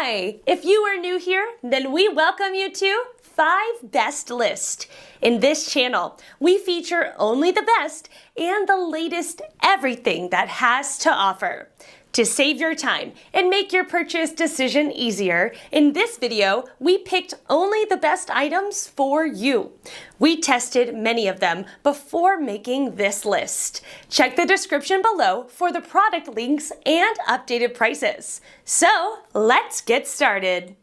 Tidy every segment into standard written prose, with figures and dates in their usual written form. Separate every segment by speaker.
Speaker 1: Hi! If you are new here, then we welcome you to 5 Best List. In this channel, we feature only the best and the latest everything that has to offer. To save your time and make your purchase decision easier, in this video, we picked only the best items for you. We tested many of them before making this list. Check the description below for the product links and updated prices. So, let's get started.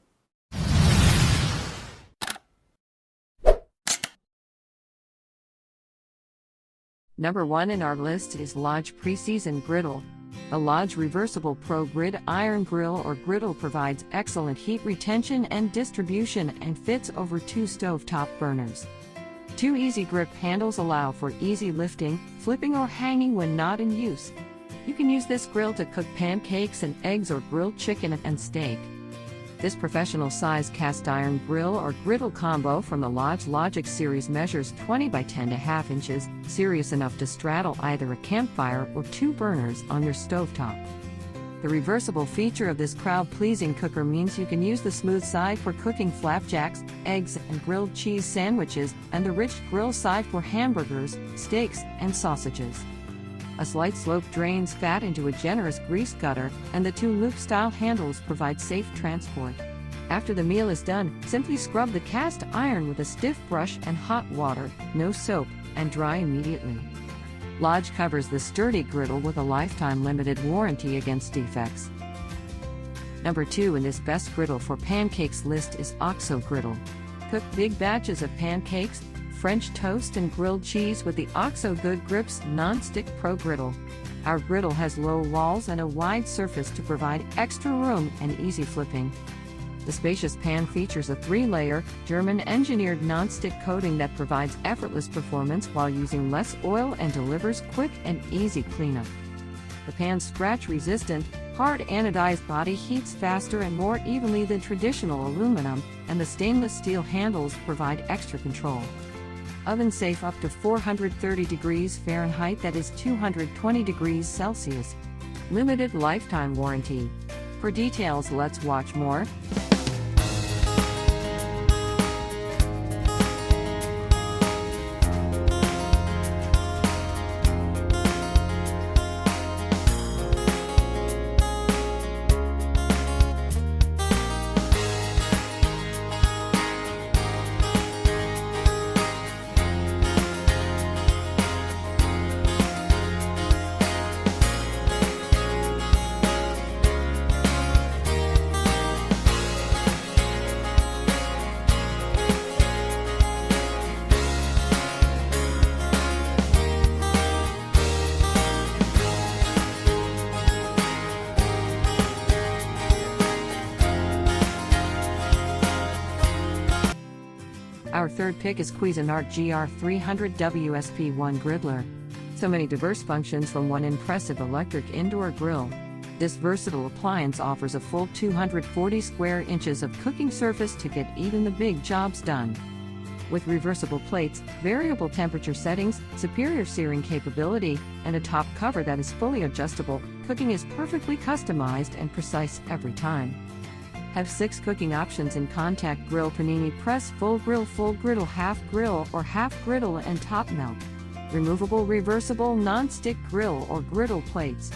Speaker 2: Number 1 in our list is Lodge Pre-Seasoned Griddle. A Lodge Reversible Pro Grid Iron Grill or Griddle provides excellent heat retention and distribution and fits over 2 stovetop burners. 2 easy grip handles allow for easy lifting, flipping or hanging when not in use. You can use this grill to cook pancakes and eggs or grilled chicken and steak. This professional-size cast iron grill or griddle combo from the Lodge Logic series measures 20 by 10.5 inches, serious enough to straddle either a campfire or 2 burners on your stovetop. The reversible feature of this crowd-pleasing cooker means you can use the smooth side for cooking flapjacks, eggs, and grilled cheese sandwiches, and the rich grill side for hamburgers, steaks, and sausages. A slight slope drains fat into a generous grease gutter, and the 2 loop-style handles provide safe transport. After the meal is done, simply scrub the cast iron with a stiff brush and hot water, no soap, and dry immediately. Lodge covers the sturdy griddle with a lifetime limited warranty against defects. Number 2 in this best griddle for pancakes list is OXO Griddle. Cook big batches of pancakes, French toast and grilled cheese with the OXO Good Grips Non-Stick Pro Griddle. Our griddle has low walls and a wide surface to provide extra room and easy flipping. The spacious pan features a 3-layer, German-engineered non-stick coating that provides effortless performance while using less oil and delivers quick and easy cleanup. The pan's scratch-resistant, hard anodized body heats faster and more evenly than traditional aluminum, and the stainless steel handles provide extra control. Oven safe up to 430 degrees Fahrenheit, that is 220 degrees Celsius. Limited lifetime warranty. For details, let's watch more. Our third pick is Cuisinart GR300 WSP1 Griddler. So many diverse functions from one impressive electric indoor grill. This versatile appliance offers a full 240 square inches of cooking surface to get even the big jobs done. With reversible plates, variable temperature settings, superior searing capability, and a top cover that is fully adjustable, cooking is perfectly customized and precise every time. Have 6 cooking options in contact grill, panini press, full griddle, half grill, or half griddle and top melt. Removable, reversible, non-stick grill or griddle plates.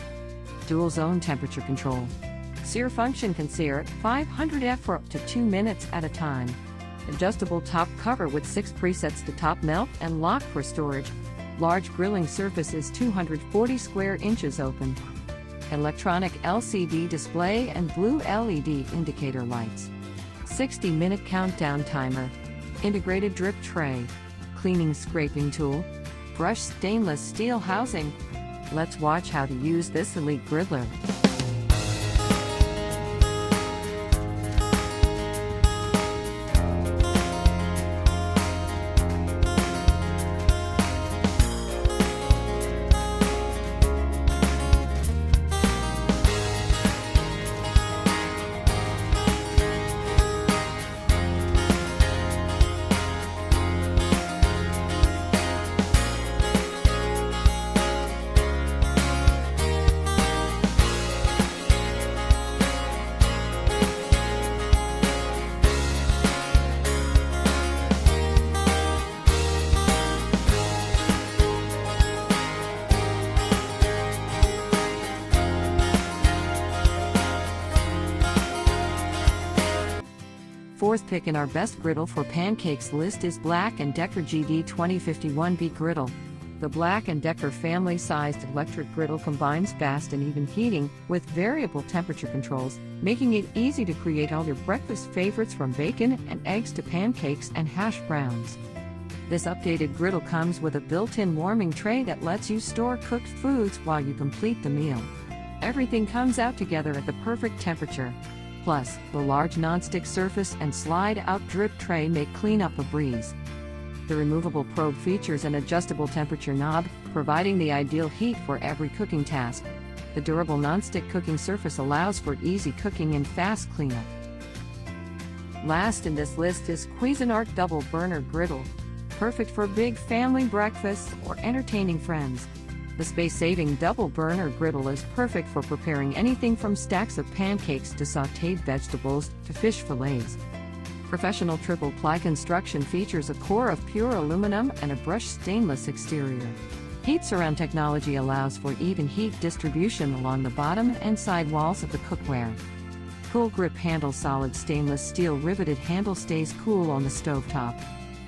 Speaker 2: Dual zone temperature control. Sear function can sear at 500 F for up to 2 minutes at a time. Adjustable top cover with 6 presets to top melt and lock for storage. Large grilling surface is 240 square inches open. Electronic LCD display and blue LED indicator lights. 60-minute countdown timer. Integrated drip tray. Cleaning scraping tool. Brushed stainless steel housing. Let's watch how to use this elite griddler. fourth pick in our best griddle for pancakes list is Black & Decker GD 2051B Griddle. The Black & Decker family-sized electric griddle combines fast and even heating with variable temperature controls, making it easy to create all your breakfast favorites from bacon and eggs to pancakes and hash browns. This updated griddle comes with a built-in warming tray that lets you store cooked foods while you complete the meal. Everything comes out together at the perfect temperature. Plus, the large non-stick surface and slide-out drip tray make cleanup a breeze. The removable probe features an adjustable temperature knob, providing the ideal heat for every cooking task. The durable non-stick cooking surface allows for easy cooking and fast cleanup. Last in this list is Cuisinart Double Burner Griddle. Perfect for big family breakfasts or entertaining friends. The space-saving double burner griddle is perfect for preparing anything from stacks of pancakes to sautéed vegetables to fish fillets. Professional triple-ply construction features a core of pure aluminum and a brushed stainless exterior. Heat surround technology allows for even heat distribution along the bottom and side walls of the cookware. Cool grip handle solid stainless steel riveted handle stays cool on the stovetop.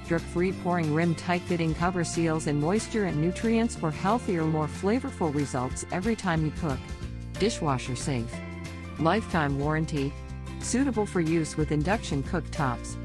Speaker 2: Drip-free pouring rim tight-fitting cover seals in moisture and nutrients for healthier, more flavorful results every time you cook. Dishwasher safe. Lifetime warranty. Suitable for use with induction cooktops.